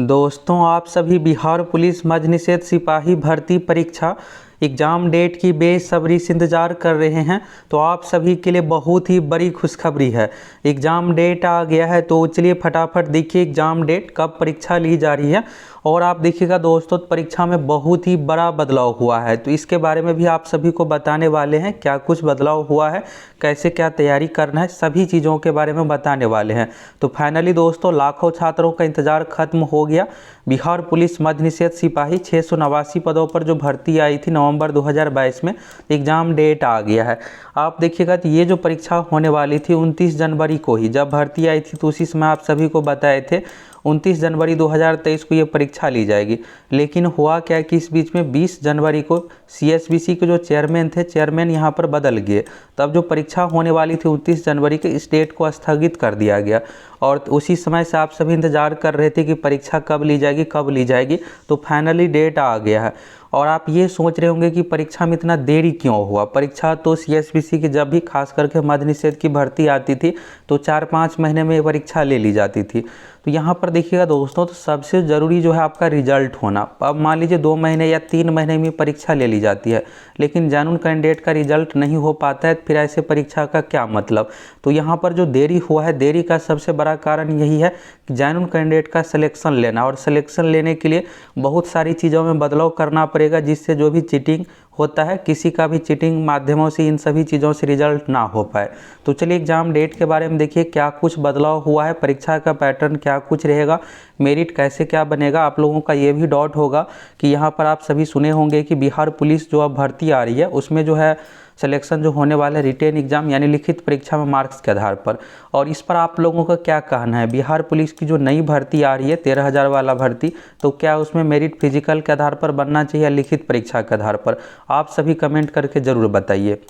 दोस्तों, आप सभी बिहार पुलिस मद्य निषेध सिपाही भर्ती परीक्षा एग्ज़ाम डेट की बेसब्री से इंतज़ार कर रहे हैं। तो आप सभी के लिए बहुत ही बड़ी खुशखबरी है। एग्ज़ाम डेट आ गया है। तो चलिए फटाफट देखिए एग्ज़ाम डेट कब परीक्षा ली जा रही है। और आप देखिएगा दोस्तों, परीक्षा में बहुत ही बड़ा बदलाव हुआ है। तो इसके बारे में भी आप सभी को बताने वाले हैं, क्या कुछ बदलाव हुआ है, कैसे क्या तैयारी करना है, सभी चीज़ों के बारे में बताने वाले हैं। तो फाइनली दोस्तों, लाखों छात्रों का इंतज़ार खत्म हो गया। बिहार पुलिस मद्य निषेध सिपाही 689 पदों पर जो भर्ती आई थी नवंबर 2022 में, एग्ज़ाम डेट आ गया है। आप देखिएगा तो ये जो परीक्षा होने वाली थी 29 जनवरी को ही, जब भर्ती आई थी तो उसी समय आप सभी को बताए थे 29 जनवरी 2023 को ये परीक्षा ली जाएगी। लेकिन हुआ क्या कि इस बीच में 20 जनवरी को सीएसबीसी के जो चेयरमैन यहाँ पर बदल गए। तब जो परीक्षा होने वाली थी 29 जनवरी के, इस डेट को स्थगित कर दिया गया। और उसी समय से आप सभी इंतज़ार कर रहे थे कि परीक्षा कब ली जाएगी। तो फाइनली डेट आ गया है। और आप ये सोच रहे होंगे कि परीक्षा में इतना देरी क्यों हुआ। परीक्षा तो सीएसबीसी की जब भी खास करके मद्य निषेध की भर्ती आती थी तो 4-5 महीने में परीक्षा ले ली जाती थी। तो यहाँ पर देखिएगा दोस्तों, तो सबसे ज़रूरी जो है आपका रिजल्ट होना। अब मान लीजिए 2 महीने या 3 महीने में परीक्षा ले ली जाती है, लेकिन जेन्युइन कैंडिडेट का रिजल्ट नहीं हो पाता है, फिर ऐसे परीक्षा का क्या मतलब। तो यहाँ पर जो देरी हुआ है, देरी का सबसे बड़ा कारण यही है कि जेन्युइन कैंडिडेट का सिलेक्शन लेना। और सिलेक्शन लेने के लिए बहुत सारी चीज़ों में बदलाव करना पड़ेगा, जिससे जो भी चीटिंग होता है, किसी का भी चीटिंग माध्यमों से इन सभी चीज़ों से रिजल्ट ना हो पाए। तो चलिए एग्ज़ाम डेट के बारे में देखिए क्या कुछ बदलाव हुआ है, परीक्षा का पैटर्न क्या कुछ रहेगा, मेरिट कैसे क्या बनेगा। आप लोगों का ये भी डाउट होगा कि यहाँ पर आप सभी सुने होंगे कि बिहार पुलिस जो अब भर्ती आ रही है उसमें जो है सिलेक्शन जो होने वाला है रिटेन एग्जाम यानी लिखित परीक्षा में मार्क्स के आधार पर। और इस पर आप लोगों का क्या कहना है। बिहार पुलिस की जो नई भर्ती आ रही है 13,000 वाला भर्ती, तो क्या उसमें मेरिट फिजिकल के आधार पर बनना चाहिए या लिखित परीक्षा के आधार पर। आप सभी कमेंट करके ज़रूर बताइए।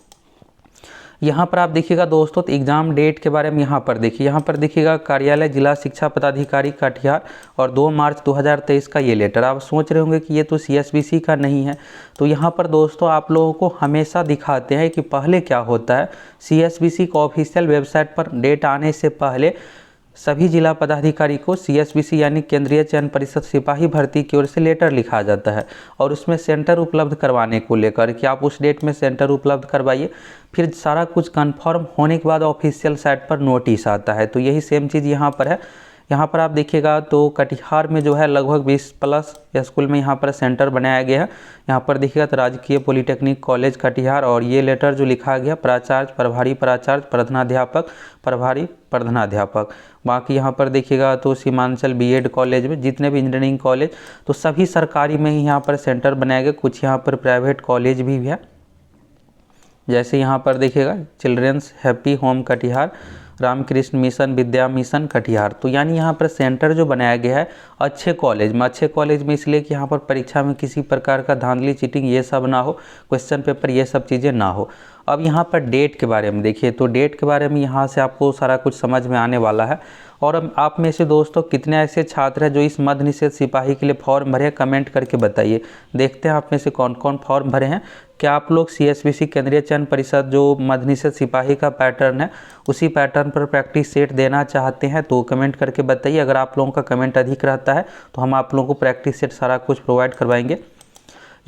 यहाँ पर आप देखिएगा दोस्तों, तो एग्ज़ाम डेट के बारे में यहाँ पर देखिएगा कार्यालय जिला शिक्षा पदाधिकारी कटिहार और 2 मार्च 2023 का ये लेटर। आप सोच रहे होंगे कि ये तो सीएसबीसी का नहीं है। तो यहाँ पर दोस्तों आप लोगों को हमेशा दिखाते हैं कि पहले क्या होता है। सीएसबीसी को ऑफिशियल वेबसाइट पर डेट आने से पहले सभी जिला पदाधिकारी को सीएसबीसी यानी केंद्रीय चयन परिषद सिपाही भर्ती की ओर से लेटर लिखा जाता है और उसमें सेंटर उपलब्ध करवाने को लेकर कि आप उस डेट में सेंटर उपलब्ध करवाइए। फिर सारा कुछ कंफर्म होने के बाद ऑफिशियल साइट पर नोटिस आता है। तो यही सेम चीज़ यहाँ पर है। यहाँ पर आप देखिएगा तो कटिहार में जो है लगभग 20+ स्कूल में यहाँ पर सेंटर बनाया गया है। यहाँ पर देखिएगा तो राजकीय पॉलिटेक्निक कॉलेज कटिहार, और ये लेटर जो लिखा गया प्राचार्य, प्रभारी प्राचार्य, प्रधानाध्यापक, प्रभारी प्रधानाध्यापक। बाकी यहाँ पर देखिएगा तो सीमांचल बीएड कॉलेज में जितने भी इंजीनियरिंग कॉलेज, तो सभी सरकारी में ही यहाँ पर सेंटर बनाया गया। कुछ यहाँ पर प्राइवेट कॉलेज भी है, जैसे यहाँ पर देखिएगा children's happy home Katihar, Ramakrishna mission, Vidya mission Katihar. तो यानी यहाँ पर सेंटर जो बनाया गया है अच्छे कॉलेज में इसलिए कि यहाँ पर परीक्षा में किसी प्रकार का धांधली चीटिंग ये सब ना हो, क्वेश्चन पेपर ये सब चीज़ें ना हो। अब यहाँ पर डेट के बारे में देखिए, तो डेट के बारे में यहाँ से आपको सारा कुछ समझ में आने वाला है। और अब आप में से दोस्तों कितने ऐसे छात्र हैं जो इस मद्य निषेध सिपाही के लिए फॉर्म भरे हैं, कमेंट करके बताइए। देखते हैं आप में से कौन कौन फॉर्म भरे हैं। क्या आप लोग सीएसबीसी केंद्रीय चयन परिषद जो मद्य निषेध सिपाही का पैटर्न है उसी पैटर्न पर प्रैक्टिस सेट देना चाहते हैं, तो कमेंट करके बताइए। अगर आप लोगों का कमेंट अधिक रहता है तो हम आप लोगों को प्रैक्टिस सेट सारा कुछ प्रोवाइड करवाएंगे।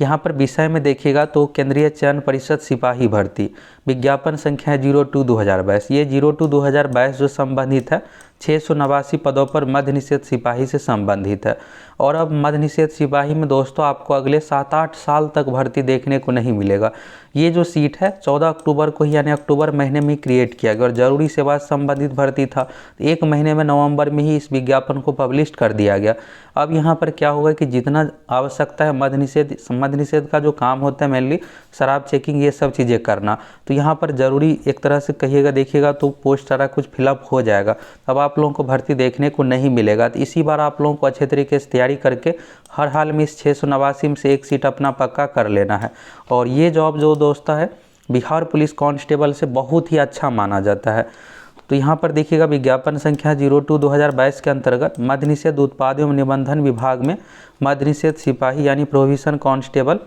यहाँ पर विषय में देखिएगा तो केंद्रीय चयन परिषद सिपाही भर्ती विज्ञापन संख्या है 02/2022। ये 02/2022 जो संबंधित है 689 पदों पर मद्य निषेध सिपाही से संबंधित है। और अब मद्य निषेध सिपाही में दोस्तों आपको अगले 7-8 साल तक भर्ती देखने को नहीं मिलेगा। ये जो सीट है 14 अक्टूबर को ही यानी अक्टूबर महीने में क्रिएट किया गया और जरूरी सेवा से संबंधित भर्ती था। तो 1 महीने में नवंबर में ही इस विज्ञापन को पब्लिश कर दिया गया। अब यहाँ पर क्या होगा कि जितना आवश्यकता है मद्य निषेध का जो काम होता है मेनली शराब चेकिंग ये सब चीज़ें करना, तो यहाँ पर ज़रूरी एक तरह से कहिएगा देखिएगा तो पोस्ट सारा कुछ फिलअप हो जाएगा। अब आप लोगों को भर्ती देखने को नहीं मिलेगा। तो इसी बार आप लोगों को अच्छे तरीके से तैयारी करके हर हाल में इस 689 में से एक सीट अपना पक्का कर लेना है। और ये जॉब जो दोस्तों है बिहार पुलिस कांस्टेबल से बहुत ही अच्छा माना जाता है। तो यहाँ पर देखिएगा विज्ञापन संख्या 02/2022 के अंतर्गत मद्य निषेध उत्पाद एवं निबंधन विभाग में मद्य निषेध सिपाही यानी प्रोहिबिशन कांस्टेबल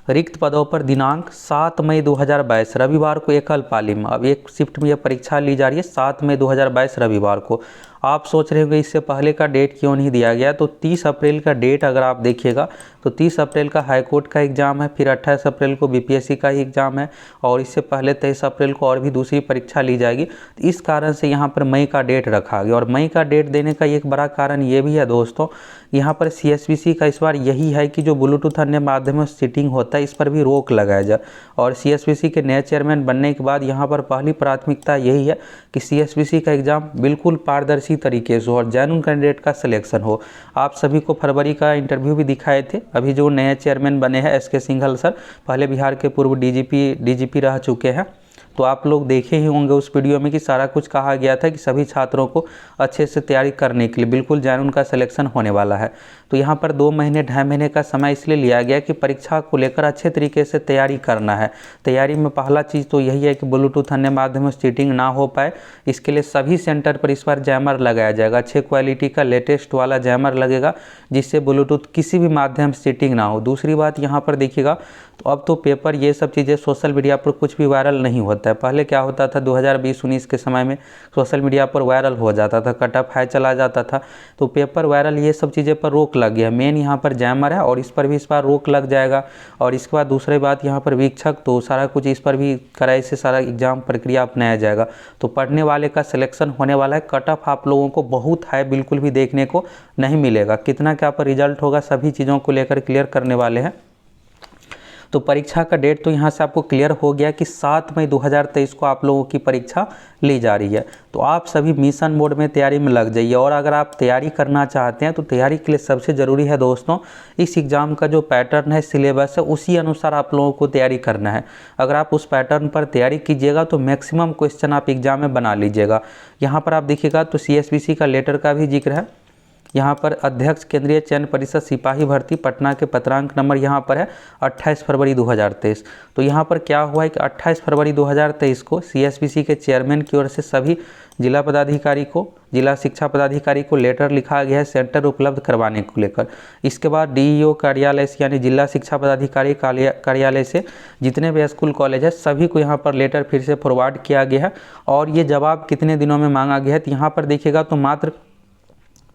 रिक्त पदों पर दिनांक 7 मई 2022 रविवार को एकल पाली में, अब एक शिफ्ट में यह परीक्षा ली जा रही है 7 मई 2022 रविवार को। आप सोच रहे होंगे इससे पहले का डेट क्यों नहीं दिया गया, तो 30 अप्रैल का डेट अगर आप देखिएगा तो 30 अप्रैल का हाईकोर्ट का एग्ज़ाम है, फिर 28 अप्रैल को बीपीएससी का ही एग्ज़ाम है, और इससे पहले 23 अप्रैल को और भी दूसरी परीक्षा ली जाएगी। तो इस कारण से यहाँ पर मई का डेट रखा गया। और मई का डेट देने का एक बड़ा कारण ये भी है दोस्तों, यहाँ पर सीएसबीसी का इस बार यही है कि जो ब्लूटूथ अन्य माध्यमों से चीटिंग होता है इस पर भी रोक लगाया जाए। और सीएसबीसी के नए चेयरमैन बनने के बाद यहाँ पर पहली प्राथमिकता यही है कि सीएसबीसी का एग्ज़ाम बिल्कुल पारदर्शी तरीके से हो और जेन्युइन कैंडिडेट का सिलेक्शन हो। आप सभी को फरवरी का इंटरव्यू भी दिखाए थे। अभी जो नए चेयरमैन बने हैं एसके सिंघल सर, पहले बिहार के पूर्व डीजीपी रह चुके हैं, तो आप लोग देखे ही होंगे उस वीडियो में कि सारा कुछ कहा गया था कि सभी छात्रों को अच्छे से तैयारी करने के लिए बिल्कुल जेन्युइन का सिलेक्शन होने वाला है। तो यहाँ पर 2 महीने 2.5 महीने का समय इसलिए लिया गया कि परीक्षा को लेकर अच्छे तरीके से तैयारी करना है। तैयारी में पहला चीज़ तो यही है कि ब्लूटूथ अन्य माध्यमों से चीटिंग ना हो पाए, इसके लिए सभी सेंटर पर इस बार जैमर लगाया जाएगा। अच्छे क्वालिटी का लेटेस्ट वाला जैमर लगेगा जिससे ब्लूटूथ किसी भी माध्यम से चीटिंग ना हो। दूसरी बात यहाँ पर देखिएगा तो अब तो पेपर ये सब चीज़ें सोशल मीडिया पर कुछ भी वायरल नहीं होता है। पहले क्या होता था 2020-19 के समय में सोशल मीडिया पर वायरल हो जाता था, कट ऑफ हाई चला जाता था, तो पेपर वायरल ये सब चीज़ें पर रोक लग गया। मेन यहाँ पर जैमर है और इस पर भी इस बार रोक लग जाएगा। और इसके बाद दूसरी बात यहाँ पर वीक्षक, तो सारा कुछ इस पर भी कड़ाई से सारा एग्जाम प्रक्रिया अपनाया जाएगा। तो पढ़ने वाले का सिलेक्शन होने वाला है। कट ऑफ आप लोगों को बहुत हाई बिल्कुल भी देखने को नहीं मिलेगा। कितना क्या पर रिजल्ट होगा सभी चीज़ों को लेकर क्लियर करने वाले हैं। तो परीक्षा का डेट तो यहाँ से आपको क्लियर हो गया कि 7 मई 2023 को आप लोगों की परीक्षा ली जा रही है। तो आप सभी मिशन मोड में तैयारी में लग जाइए। और अगर आप तैयारी करना चाहते हैं तो तैयारी के लिए सबसे ज़रूरी है दोस्तों, इस एग्ज़ाम का जो पैटर्न है, सिलेबस है, उसी अनुसार आप लोगों को तैयारी करना है। अगर आप उस पैटर्न पर तैयारी कीजिएगा तो मैक्सिमम क्वेश्चन आप एग्ज़ाम में बना लीजिएगा। यहाँ पर आप देखिएगा तो सीएसबीसी का लेटर का भी जिक्र है। यहाँ पर अध्यक्ष केंद्रीय चयन परिषद सिपाही भर्ती पटना के पत्रांक नंबर यहाँ पर है 28 फरवरी 2023। तो यहाँ पर क्या हुआ है कि 28 फरवरी 2023 को सीएसबीसी के चेयरमैन की ओर से सभी जिला पदाधिकारी को, जिला शिक्षा पदाधिकारी को लेटर लिखा गया है सेंटर उपलब्ध करवाने को लेकर। इसके बाद डीईओ कार्यालय से यानी जिला शिक्षा पदाधिकारी कार्यालय से जितने भी स्कूल कॉलेज है सभी को यहाँ पर लेटर फिर से फॉरवर्ड किया गया है। और ये जवाब कितने दिनों में मांगा गया है, तो यहाँ पर देखिएगा तो मात्र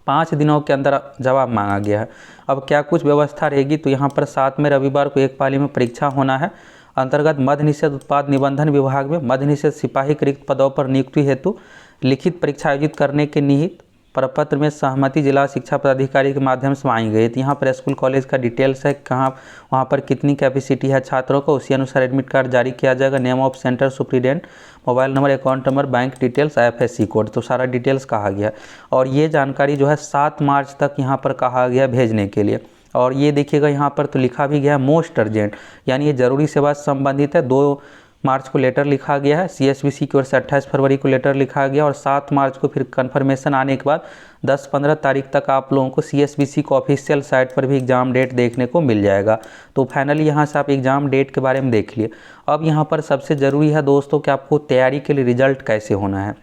5 दिनों के अंदर जवाब मांगा गया है। अब क्या कुछ व्यवस्था रहेगी, तो यहाँ पर 7 में रविवार को एक पाली में परीक्षा होना है। अंतर्गत मद्य निषेध उत्पाद निबंधन विभाग में मद्य निषेध सिपाही के रिक्त पदों पर नियुक्ति हेतु लिखित परीक्षा आयोजित करने के निहित प्रपत्र में सहमति जिला शिक्षा पदाधिकारी के माध्यम से मांगी गई। तो यहाँ पर स्कूल कॉलेज का डिटेल्स है, कहाँ वहाँ पर कितनी कैपेसिटी है छात्रों को, उसी अनुसार एडमिट कार्ड जारी किया जाएगा। Name of centre superintendent, mobile number, account number, bank details, IFSC code, तो सारा डिटेल्स कहा गया। और ये जानकारी जो है 7 मार्च तक यहाँ पर कहा गया भेजने के लिए। और ये देखिएगा यहाँ पर तो लिखा भी गया है मोस्ट अर्जेंट, यानी ये जरूरी सेवा से संबंधित है। 2 मार्च को लेटर लिखा गया है सीएसबीसी की ओर से, 28 फरवरी को लेटर लिखा गया और 7 मार्च को फिर कंफर्मेशन आने के बाद 10-15 तारीख तक आप लोगों को सीएसबीसी को ऑफिशियल साइट पर भी एग्ज़ाम डेट देखने को मिल जाएगा। तो फाइनली यहाँ से आप एग्ज़ाम डेट के बारे में देख लिए। अब यहाँ पर सबसे ज़रूरी है दोस्तों कि आपको तैयारी के लिए रिजल्ट कैसे होना है।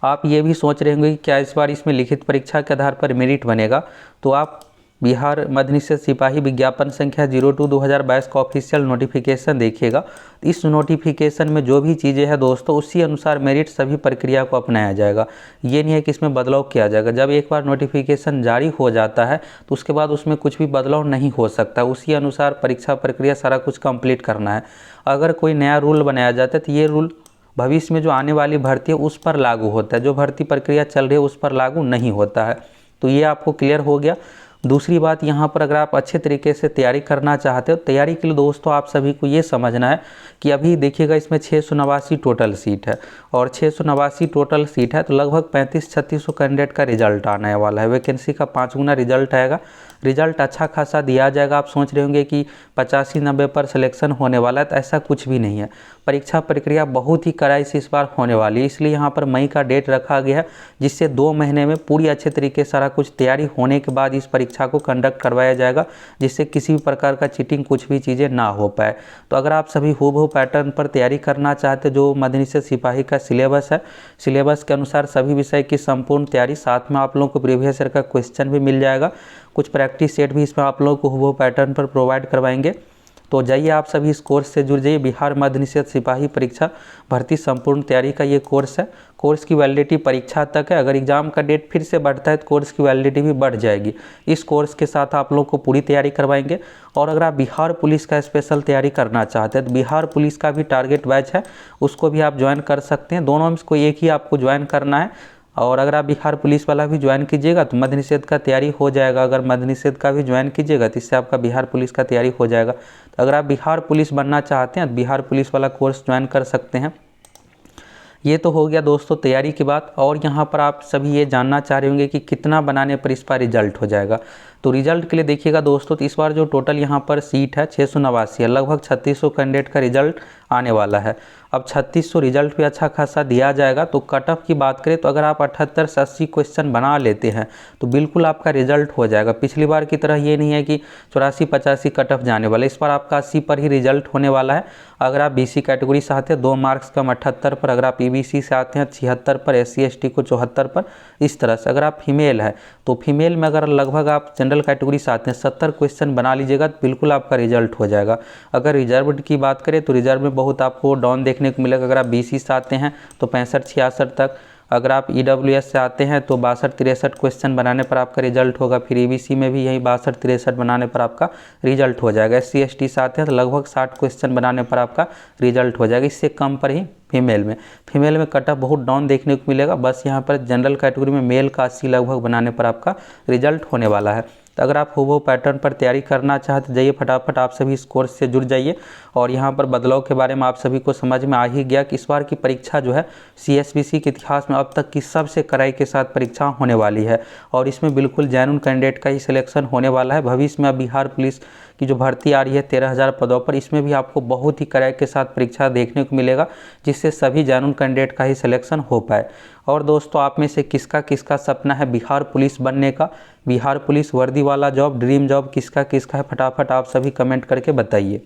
आप ये भी सोच रहे होंगे कि क्या इस बार इसमें लिखित परीक्षा के आधार पर मेरिट बनेगा, तो आप बिहार मद्य निषेध सिपाही विज्ञापन संख्या 02/2022 का ऑफिशियल नोटिफिकेशन देखिएगा। इस नोटिफिकेशन में जो भी चीज़ें हैं दोस्तों उसी अनुसार मेरिट सभी प्रक्रिया को अपनाया जाएगा। ये नहीं है कि इसमें बदलाव किया जाएगा। जब एक बार नोटिफिकेशन जारी हो जाता है तो उसके बाद उसमें कुछ भी बदलाव नहीं हो सकता। उसी अनुसार परीक्षा प्रक्रिया सारा कुछ कंप्लीट करना है। अगर कोई नया रूल बनाया जाता है तो ये रूल भविष्य में जो आने वाली भर्ती है उस पर लागू होता है, जो भर्ती प्रक्रिया चल रही है उस पर लागू नहीं होता है। तो ये आपको क्लियर हो गया। दूसरी बात यहाँ पर अगर आप अच्छे तरीके से तैयारी करना चाहते हो, तैयारी के लिए दोस्तों आप सभी को ये समझना है कि अभी देखिएगा इसमें 689 टोटल सीट है और 689 टोटल सीट है तो लगभग 3500-3600 कैंडिडेट का रिजल्ट आने वाला है। वैकेंसी का 5 गुना रिजल्ट आएगा। रिजल्ट अच्छा खासा दिया जाएगा। आप सोच रहे होंगे कि 85-90 पर सिलेक्शन होने वाला है, तो ऐसा कुछ भी नहीं है। परीक्षा प्रक्रिया बहुत ही कड़ाई से इस बार होने वाली है, इसलिए यहाँ पर मई का डेट रखा गया है, जिससे 2 महीने में पूरी अच्छे तरीके से सारा कुछ तैयारी होने के बाद इस परीक्षा को कंडक्ट करवाया जाएगा, जिससे किसी भी प्रकार का चीटिंग कुछ भी चीज़ें ना हो पाए। तो अगर आप सभी हूबहू पैटर्न पर तैयारी करना चाहते, जो मद्य निषेध सिपाही का सिलेबस है, सिलेबस के अनुसार सभी विषय की संपूर्ण तैयारी, साथ में आप लोगों को प्रीवियस ईयर का क्वेश्चन भी मिल जाएगा, कुछ प्रैक्टिस सेट भी इसमें आप लोगों को हूबहू पैटर्न पर प्रोवाइड करवाएंगे। तो जाइए आप सभी इस कोर्स से जुड़ जाइए। बिहार मद्य निषेध सिपाही परीक्षा भर्ती संपूर्ण तैयारी का ये कोर्स है। कोर्स की वैलिडिटी परीक्षा तक है। अगर एग्जाम का डेट फिर से बढ़ता है तो कोर्स की वैलिडिटी भी बढ़ जाएगी। इस कोर्स के साथ आप लोग को पूरी तैयारी करवाएंगे। और अगर आप बिहार पुलिस का स्पेशल तैयारी करना चाहते हैं तो बिहार पुलिस का भी टारगेट बैच है, उसको भी आप ज्वाइन कर सकते हैं। दोनों में से कोई एक ही आपको ज्वाइन करना है। और अगर आप बिहार पुलिस वाला भी ज्वाइन कीजिएगा तो मद्य निषेध का तैयारी हो जाएगा। अगर मद्य निषेध का भी ज्वाइन कीजिएगा तो इससे आपका बिहार पुलिस का तैयारी हो जाएगा। तो अगर आप बिहार पुलिस बनना चाहते हैं तो बिहार पुलिस वाला कोर्स ज्वाइन कर सकते हैं। ये तो हो गया दोस्तों तैयारी की बात। और यहाँ पर आप सभी ये जानना चाह रहे होंगे कि कितना बनाने पर इस बार रिजल्ट हो जाएगा। तो रिजल्ट के लिए देखिएगा दोस्तों, तो इस बार जो टोटल यहाँ पर सीट है 689 है, लगभग 3600 कैंडिडेट का रिजल्ट आने वाला है। अब 3600 रिजल्ट भी अच्छा खासा दिया जाएगा। तो कट ऑफ की बात करें तो अगर आप 78 से 80 क्वेश्चन बना लेते हैं तो बिल्कुल आपका रिजल्ट हो जाएगा। पिछली बार की तरह ये नहीं है कि 84-85 कट ऑफ जाने वाला, इस बार आपका 80 पर ही रिजल्ट होने वाला है। अगर आप BC कैटेगरी से आते हैं 2 मार्क्स कम 78 पर, अगर आप EBC से आते हैं 76 पर, SC ST को 74 पर, इस तरह से। अगर आप फीमेल है तो फीमेल में अगर लगभग आप जनरल कैटेगरी से आते हैं 70 क्वेश्चन बना लीजिएगा तो बिल्कुल आपका रिजल्ट हो जाएगा। अगर रिजर्व्ड की बात करें तो रिजर्व में बहुत आपको डाउन देखने को मिलेगा। अगर आप BC से आते हैं तो 65-66 तक, अगर आप EWS से आते हैं तो 62-63 क्वेश्चन बनाने पर आपका रिजल्ट होगा। फिर EBC में भी यही 62-63 बनाने पर आपका रिजल्ट हो जाएगा। SC ST से आते हैं तो लगभग 60 क्वेश्चन बनाने पर आपका रिजल्ट हो जाएगा। इससे कम पर ही फीमेल में कट ऑफ बहुत डाउन देखने को मिलेगा। बस यहाँ पर जनरल कैटेगरी में मेल का 80 लगभग बनाने पर आपका रिजल्ट होने वाला है। तो अगर आप वो पैटर्न पर तैयारी करना चाहते जाइए फटाफट आप सभी इस कोर्स से जुड़ जाइए। और यहाँ पर बदलाव के बारे में आप सभी को समझ में आ ही गया कि इस बार की परीक्षा जो है CSBC के इतिहास में अब तक की सबसे कड़ाई के साथ परीक्षा होने वाली है। और इसमें बिल्कुल जेन्युइन कैंडिडेट का ही सिलेक्शन होने वाला है। भविष्य में अब बिहार पुलिस की जो भर्ती आ रही है 13,000 पदों पर, इसमें भी आपको बहुत ही कड़ाई के साथ परीक्षा देखने को मिलेगा, जिससे सभी जेन्युइन कैंडिडेट का ही सिलेक्शन हो पाए। और दोस्तों आप में से किसका किसका सपना है बिहार पुलिस बनने का, बिहार पुलिस वर्दी वाला जॉब, ड्रीम जॉब किसका किसका है, फटाफट आप सभी कमेंट करके बताइए।